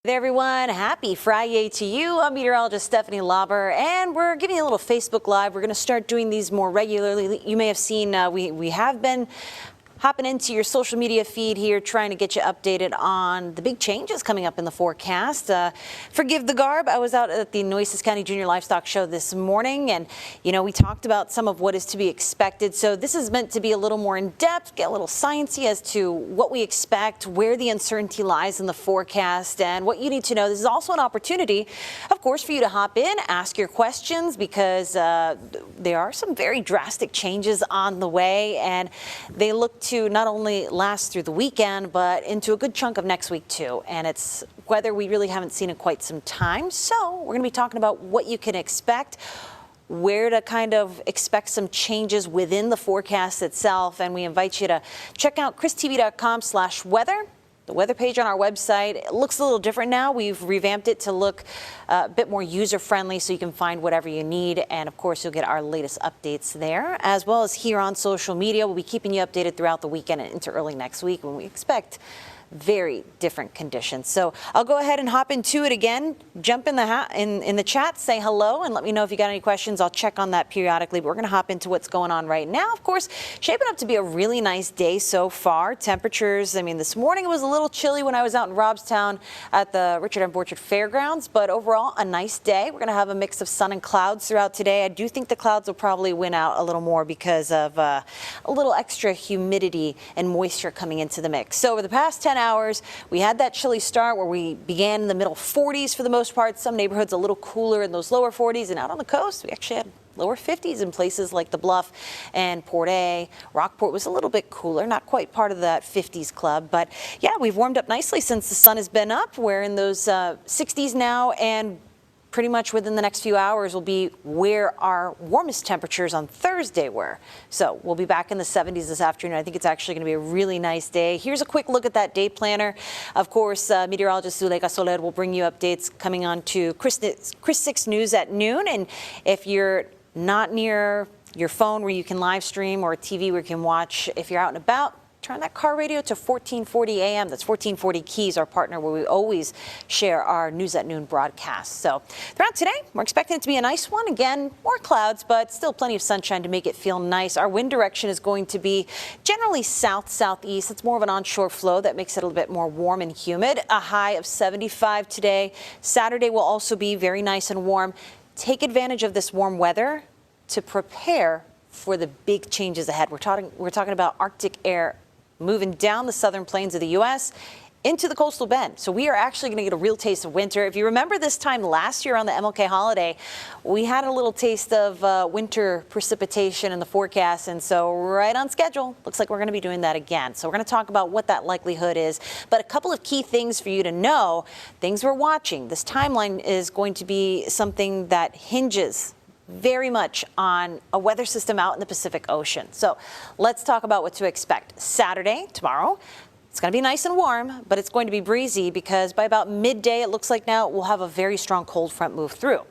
Hey everyone, happy Friday to you. I'm meteorologist Stephanie Lauber, and we're giving you a little Facebook Live. We're going to start doing these more regularly. You may have seen we have been hopping into your social media feed here, trying to get you updated on the big changes coming up in the forecast. Forgive the garb. I was out at the Nueces County Junior Livestock Show this morning, and we talked about some of what is to be expected. So this is meant to be a little more in depth, get a little sciencey as to what we expect, where the uncertainty lies in the forecast, and what you need to know. This is also an opportunity, of course, for you to hop in, ask your questions, because there are some very drastic changes on the way, and they look to not only last through the weekend, but into a good chunk of next week too. And it's weather we really haven't seen in quite some time. So we're going to be talking about what you can expect, where to kind of expect some changes within the forecast itself. And we invite you to check out christv.com/weather. The weather page on our website, it looks a little different now. We've revamped it to look a bit more user-friendly, so you can find whatever you need. And of course, you'll get our latest updates there, as well as here on social media. We'll be keeping you updated throughout the weekend and into early next week when we expect very different conditions. So I'll go ahead and hop into it again. Jump in the chat, say hello, and let me know if you got any questions. I'll check on that periodically. But we're going to hop into what's going on right now. Of course, shaping up to be a really nice day so far. Temperatures, I mean, this morning it was a little chilly when I was out in Robstown at the Richard M. Borchard Fairgrounds, but overall a nice day. We're going to have a mix of sun and clouds throughout today. I do think the clouds will probably win out a little more because of a little extra humidity and moisture coming into the mix. So over the past 10 hours, we had that chilly start where we began in the middle 40s for the most part. Some neighborhoods a little cooler in those lower 40s, and out on the coast we actually had lower 50s in places like the Bluff and Port A. Rockport was a little bit cooler, not quite part of that 50s club, but yeah, we've warmed up nicely since the sun has been up. We're in those 60s now, and pretty much within the next few hours will be where our warmest temperatures on Thursday were. So we'll be back in the 70s this afternoon. I think it's actually going to be a really nice day. Here's a quick look at that day planner. Of course, meteorologist Zuleika Soler will bring you updates coming on to Chris 6 News at noon. And if you're not near your phone where you can live stream, or a TV where you can watch, if you're out and about, turn that car radio to 1440 AM. That's 1440 Keys, our partner, where we always share our News at Noon broadcast. So throughout today, we're expecting it to be a nice one. Again, more clouds, but still plenty of sunshine to make it feel nice. Our wind direction is going to be generally south-southeast. It's more of an onshore flow that makes it a little bit more warm and humid. A high of 75 today. Saturday will also be very nice and warm. Take advantage of this warm weather to prepare for the big changes ahead. We're talking about Arctic air moving down the southern plains of the U.S. into the coastal bend. So we are actually going to get a real taste of winter. If you remember this time last year on the MLK holiday, we had a little taste of winter precipitation in the forecast. And so right on schedule, looks like we're going to be doing that again. So we're going to talk about what that likelihood is. But a couple of key things for you to know, things we're watching. This timeline is going to be something that hinges very much on a weather system out in the Pacific Ocean. So let's talk about what to expect. Saturday, tomorrow, it's going to be nice and warm, but it's going to be breezy because by about midday, it looks like now, we'll have a very strong cold front move through.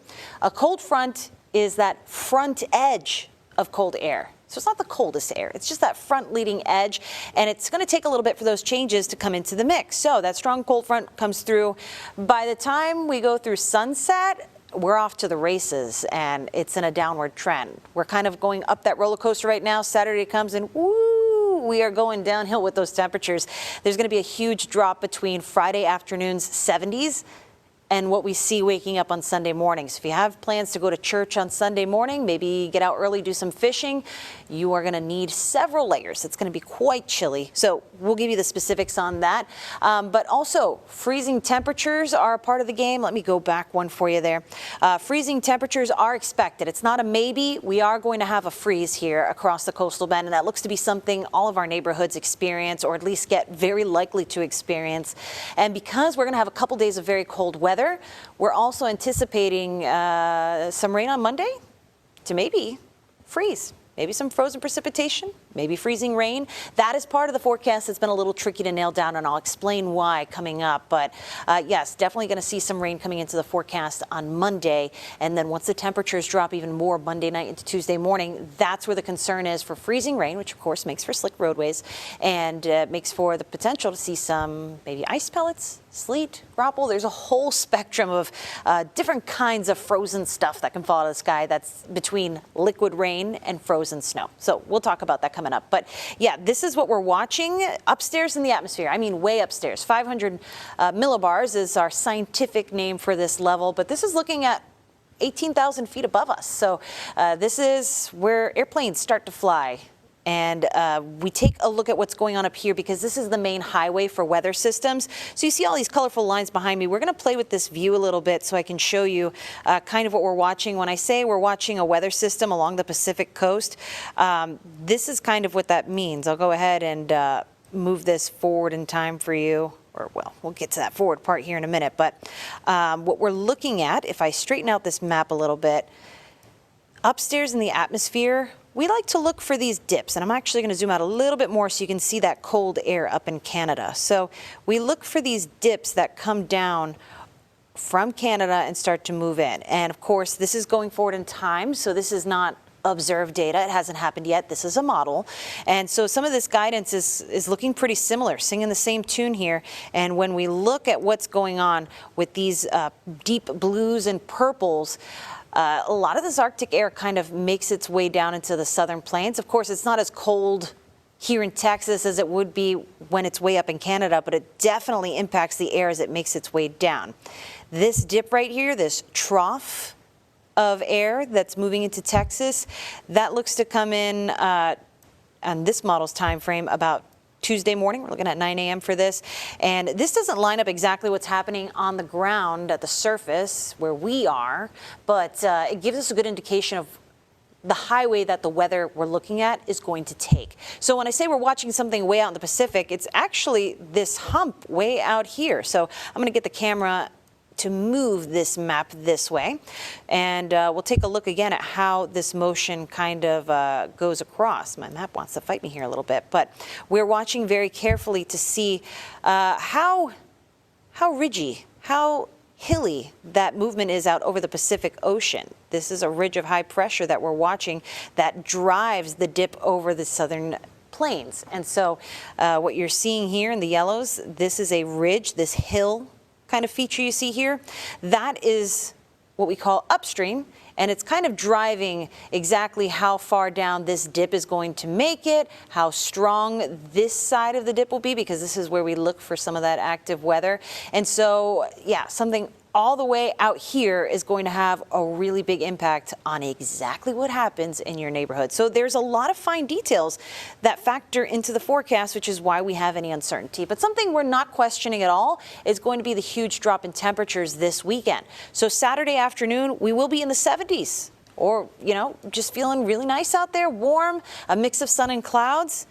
A cold front is that front edge of cold air. So it's not the coldest air, it's just that front leading edge, and it's going to take a little bit for those changes to come into the mix. So that strong cold front comes through. By the time we go through sunset, we're off to the races, and it's in a downward trend. We're kind of going up that roller coaster right now. Saturday comes and woo, we are going downhill with those temperatures. There's going to be a huge drop between Friday afternoon's 70s and what we see waking up on Sunday morning. So if you have plans to go to church on Sunday morning, maybe get out early, do some fishing, you are going to need several layers. It's going to be quite chilly. So we'll give you the specifics on that. But also, freezing temperatures are a part of the game. Let me go back one for you there. Freezing temperatures are expected. It's not a maybe. We are going to have a freeze here across the coastal bend, and that looks to be something all of our neighborhoods experience, or at least get very likely to experience. And because we're going to have a couple days of very cold weather, we're also anticipating some rain on Monday to maybe freeze. Maybe some frozen precipitation. maybe freezing rain. That is part of the forecast that's been a little tricky to nail down, and I'll explain why coming up. But yes, definitely going to see some rain coming into the forecast on Monday. And then once the temperatures drop even more Monday night into Tuesday morning, that's where the concern is for freezing rain, which of course makes for slick roadways and makes for the potential to see some maybe ice pellets, sleet, graupel. There's a whole spectrum of different kinds of frozen stuff that can fall out of the sky that's between liquid rain and frozen snow. So we'll talk about that coming up. But yeah, this is what we're watching upstairs in the atmosphere. I mean, way upstairs. 500 millibars is our scientific name for this level, but this is looking at 18,000 feet above us. So this is where airplanes start to fly. And we take a look at what's going on up here because this is the main highway for weather systems. So you see all these colorful lines behind me. We're going to play with this view a little bit so I can show you kind of what we're watching. When I say we're watching a weather system along the Pacific coast, this is kind of what that means. I'll go ahead and move this forward in time for you. Or, well, we'll get to that forward part here in a minute. But what we're looking at, if I straighten out this map a little bit, upstairs in the atmosphere, we like to look for these dips, and I'm actually going to zoom out a little bit more so you can see that cold air up in Canada. So we look for these dips that come down from Canada and start to move in. And of course, this is going forward in time, so this is not observed data. It hasn't happened yet. This is a model. And so some of this guidance is looking pretty similar, singing the same tune here. And when we look at what's going on with these deep blues and purples, a lot of this Arctic air kind of makes its way down into the southern plains. Of course, it's not as cold here in Texas as it would be when it's way up in Canada, but it definitely impacts the air as it makes its way down. This dip right here, this trough of air that's moving into Texas, that looks to come in on this model's time frame about Tuesday morning. We're looking at 9 a.m. for this. And this doesn't line up exactly what's happening on the ground at the surface where we are, but it gives us a good indication of the highway that the weather we're looking at is going to take. So when I say we're watching something way out in the Pacific, it's actually this hump way out here. So I'm going to get the camera to move this map this way, and we'll take a look again at how this motion kind of goes across. My map wants to fight me here a little bit, but we're watching very carefully to see how ridgy, how hilly that movement is out over the Pacific Ocean. This is a ridge of high pressure that we're watching that drives the dip over the southern plains. And so what you're seeing here in the yellows, this is a ridge, this hill kind of feature you see here, that is what we call upstream, and it's kind of driving exactly how far down this dip is going to make it, how strong this side of the dip will be, because this is where we look for some of that active weather. And so, yeah, something all the way out here is going to have a really big impact on exactly what happens in your neighborhood. So there's a lot of fine details that factor into the forecast, which is why we have any uncertainty. But something we're not questioning at all is going to be the huge drop in temperatures this weekend. So Saturday afternoon, we will be in the 70s, or, you know, just feeling really nice out there, warm, a mix of sun and clouds.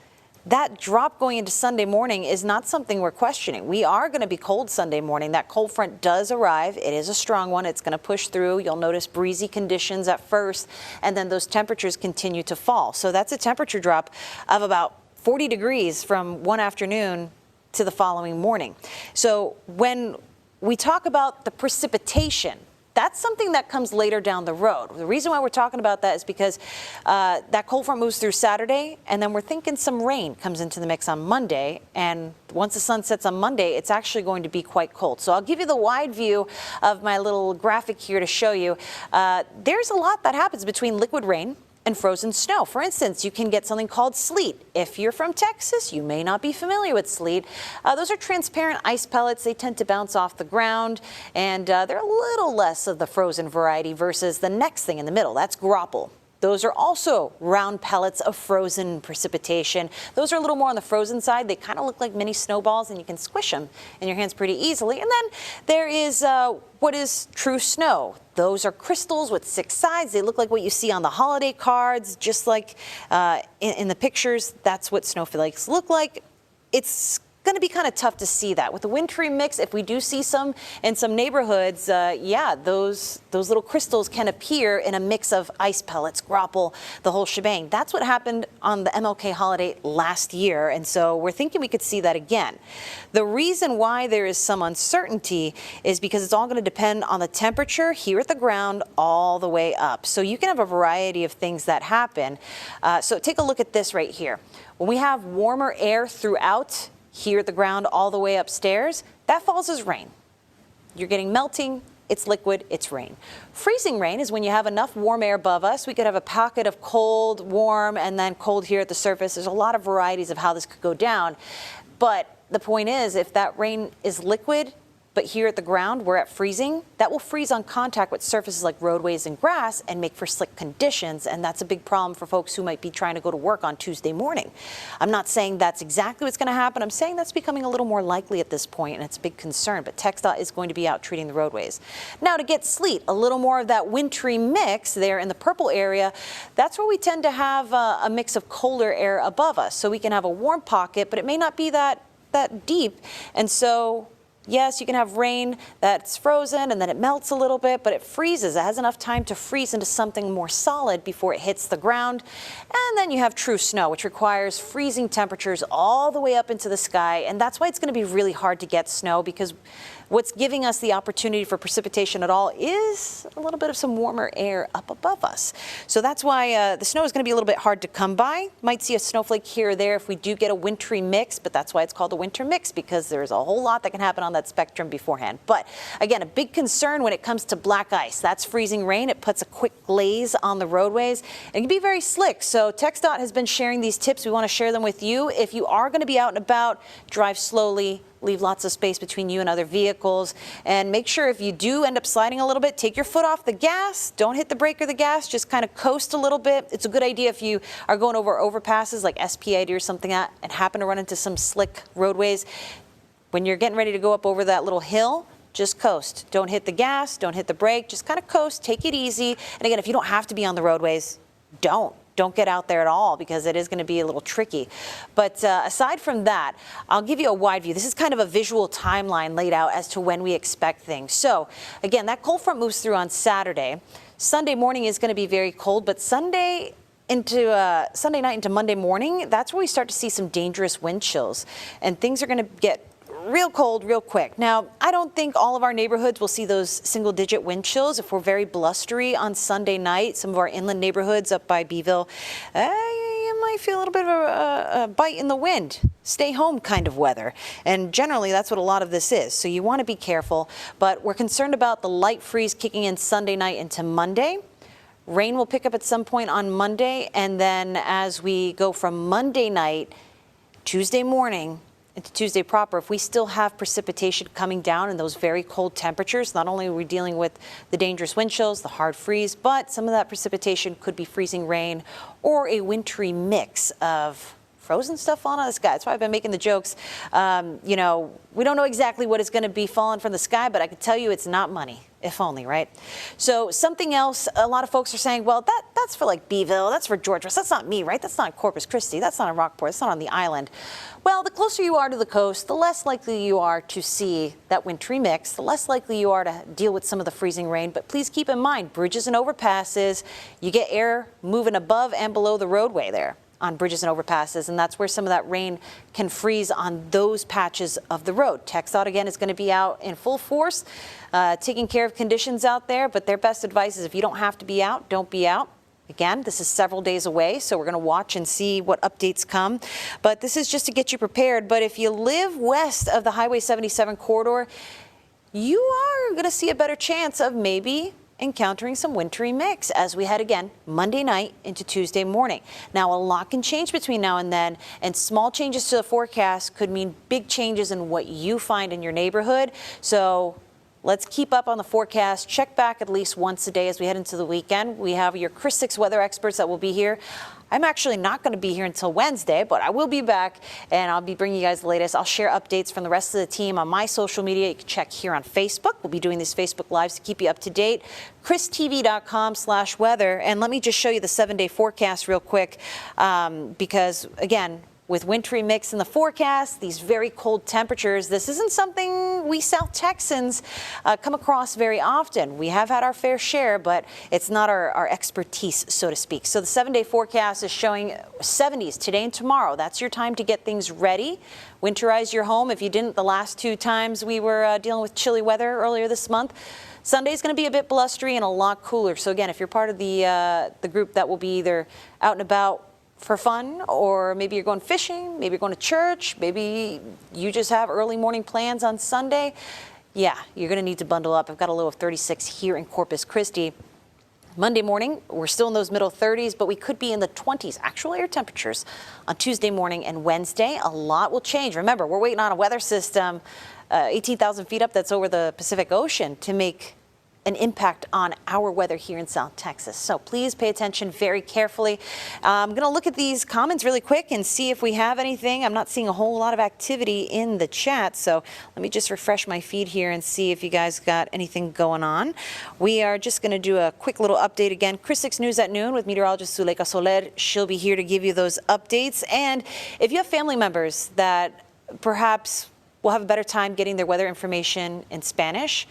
That drop going into Sunday morning is not something we're questioning. We are going to be cold Sunday morning. That cold front does arrive. It is a strong one. It's going to push through. You'll notice breezy conditions at first, and then those temperatures continue to fall. So that's a temperature drop of about 40 degrees from one afternoon to the following morning. So when we talk about the precipitation, that's something that comes later down the road. The reason why we're talking about that is because that cold front moves through Saturday, and then we're thinking some rain comes into the mix on Monday. And once the sun sets on Monday, it's actually going to be quite cold. So I'll give you the wide view of my little graphic here to show you. There's a lot that happens between liquid rain and frozen snow. For instance, you can get something called sleet. If you're from Texas, you may not be familiar with sleet. Those are transparent ice pellets. They tend to bounce off the ground, and they're a little less of the frozen variety versus the next thing in the middle. That's graupel. Those are also round pellets of frozen precipitation. Those are a little more on the frozen side. They kind of look like mini snowballs, and you can squish them in your hands pretty easily. And then there is what is true snow. Those are crystals with 6 sides. They look like what you see on the holiday cards, just like in the pictures. That's what snowflakes look like. It's going to be kind of tough to see that. With the wintry mix, if we do see some in some neighborhoods, yeah, those little crystals can appear in a mix of ice pellets, grapple, the whole shebang. That's what happened on the MLK holiday last year, and so we're thinking we could see that again. The reason why there is some uncertainty is because it's all going to depend on the temperature here at the ground all the way up. So you can have a variety of things that happen. So take a look at this right here. When we have warmer air throughout here at the ground all the way upstairs, that falls as rain. You're getting melting, it's liquid, it's rain. Freezing rain is when you have enough warm air above us. We could have a pocket of cold, warm, and then cold here at the surface. There's a lot of varieties of how this could go down. But the point is, if that rain is liquid, but here at the ground we're at freezing, that will freeze on contact with surfaces like roadways and grass and make for slick conditions, and that's a big problem for folks who might be trying to go to work on Tuesday morning. I'm not saying that's exactly what's going to happen. I'm saying that's becoming a little more likely at this point, and it's a big concern, but TxDOT is going to be out treating the roadways. Now, to get sleet, a little more of that wintry mix there in the purple area, that's where we tend to have a mix of colder air above us. So we can have a warm pocket, but it may not be that deep, and so yes, you can have rain that's frozen and then it melts a little bit, but it freezes. It has enough time to freeze into something more solid before it hits the ground. And then you have true snow, which requires freezing temperatures all the way up into the sky. And that's why it's going to be really hard to get snow, because what's giving us the opportunity for precipitation at all is a little bit of some warmer air up above us. So that's why the snow is going to be a little bit hard to come by. Might see a snowflake here or there if we do get a wintry mix, but that's why it's called a winter mix, because there's a whole lot that can happen on that spectrum beforehand. But again, a big concern when it comes to black ice. That's freezing rain. It puts a quick glaze on the roadways and it can be very slick. So TxDOT has been sharing these tips. We want to share them with you. If you are going to be out and about, drive slowly. Leave lots of space between you and other vehicles, and make sure if you do end up sliding a little bit, take your foot off the gas. Don't hit the brake or the gas, just kind of coast a little bit. It's a good idea if you are going over overpasses like SP80 or something and happen to run into some slick roadways. When you're getting ready to go up over that little hill, just coast. Don't hit the gas, don't hit the brake, just kind of coast, take it easy. And again, if you don't have to be on the roadways, don't get out there at all, because it is going to be a little tricky. But aside from that, I'll give you a wide view. This is kind of a visual timeline laid out as to when we expect things. So again, that cold front moves through on Saturday. Sunday morning is going to be very cold, but Sunday night into Monday morning, that's where we start to see some dangerous wind chills, and things are going to get real cold real quick. Now, I don't think all of our neighborhoods will see those single-digit wind chills. If we're very blustery on Sunday night, some of our inland neighborhoods up by Beeville, you might feel a little bit of a bite in the wind. Stay home kind of weather. And generally, that's what a lot of this is. So you want to be careful. But we're concerned about the light freeze kicking in Sunday night into Monday. Rain will pick up at some point on Monday. And then as we go from Monday night, Tuesday morning, into Tuesday proper, if we still have precipitation coming down in those very cold temperatures, not only are we dealing with the dangerous wind chills, the hard freeze, but some of that precipitation could be freezing rain or a wintry mix of frozen stuff falling out of the sky. That's why I've been making the jokes. You know, we don't know exactly what is going to be falling from the sky, but I can tell you it's not money, if only, right? So something else, a lot of folks are saying, well, that's for like Beeville, that's for Georgia. That's not me, right? That's not Corpus Christi. That's not in Rockport. That's not on the island. Well, the closer you are to the coast, the less likely you are to see that wintry mix, the less likely you are to deal with some of the freezing rain. But please keep in mind, bridges and overpasses, you get air moving above and below the roadway there on bridges and overpasses, and that's where some of that rain can freeze on those patches of the road. TxDOT, again, is going to be out in full force, taking care of conditions out there, but their best advice is if you don't have to be out, don't be out. Again, this is several days away, so we're going to watch and see what updates come. But this is just to get you prepared. But if you live west of the Highway 77 corridor, you are going to see a better chance of maybe encountering some wintry mix as we head again Monday night into Tuesday morning. Now, a lot can change between now and then, and small changes to the forecast could mean big changes in what you find in your neighborhood. So let's keep up on the forecast. Check back at least once a day as we head into the weekend. We have your Chris 6 weather experts that will be here. I'm actually not going to be here until Wednesday, but I will be back, and I'll be bringing you guys the latest. I'll share updates from the rest of the team on my social media. You can check here on Facebook. We'll be doing these Facebook Lives to keep you up to date. ChrisTV.com/weather. And let me just show you the 7-day forecast real quick, because, again, with wintry mix in the forecast, these very cold temperatures. This isn't something we South Texans come across very often. We have had our fair share, but it's not our expertise, so to speak. So the 7-day forecast is showing 70s today and tomorrow. That's your time to get things ready. Winterize your home. If you didn't the last 2 times we were dealing with chilly weather earlier this month. Sunday's going to be a bit blustery and a lot cooler. So again, if you're part of the group that will be either out and about for fun, or maybe you're going fishing, maybe you're going to church, maybe you just have early morning plans on Sunday, yeah, you're going to need to bundle up. I've got a low of 36 here in Corpus Christi. Monday morning, we're still in those middle 30s, but we could be in the 20s, actual air temperatures on Tuesday morning and Wednesday. A lot will change. Remember, we're waiting on a weather system 18,000 feet up that's over the Pacific Ocean to make an impact on our weather here in South Texas. So please pay attention very carefully. I'm going to look at these comments really quick and see if we have anything. I'm not seeing a whole lot of activity in the chat, so let me just refresh my feed here and see if you guys got anything going on. We are just going to do a quick little update again. Chris 6 News at noon with meteorologist Zuleika Soler. She'll be here to give you those updates. And if you have family members that perhaps will have a better time getting their weather information in Spanish,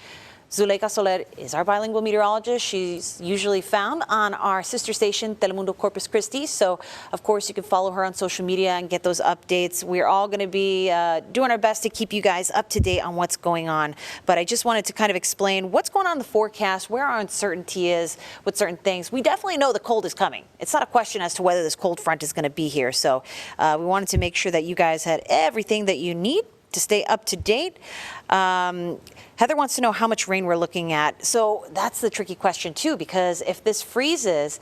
Zuleika Soler is our bilingual meteorologist. She's usually found on our sister station, Telemundo Corpus Christi. So, of course, you can follow her on social media and get those updates. We're all going to be doing our best to keep you guys up to date on what's going on. But I just wanted to kind of explain what's going on in the forecast, where our uncertainty is with certain things. We definitely know the cold is coming. It's not a question as to whether this cold front is going to be here. So we wanted to make sure that you guys had everything that you need to stay up to date. Heather wants to know how much rain we're looking at. So that's the tricky question too, because if this freezes,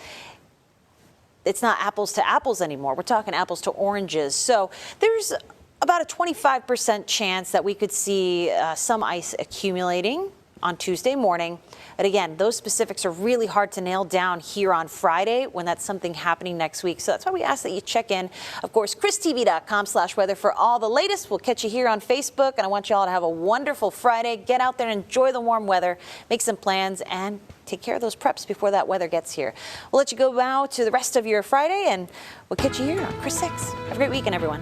it's not apples to apples anymore. We're talking apples to oranges. So there's about a 25% chance that we could see some ice accumulating on Tuesday morning. But again, those specifics are really hard to nail down here on Friday when that's something happening next week. So that's why we ask that you check in. Of course, christv.com/weather for all the latest. We'll catch you here on Facebook. And I want you all to have a wonderful Friday. Get out there and enjoy the warm weather. Make some plans and take care of those preps before that weather gets here. We'll let you go now to the rest of your Friday, and we'll catch you here on Chris 6. Have a great weekend, everyone.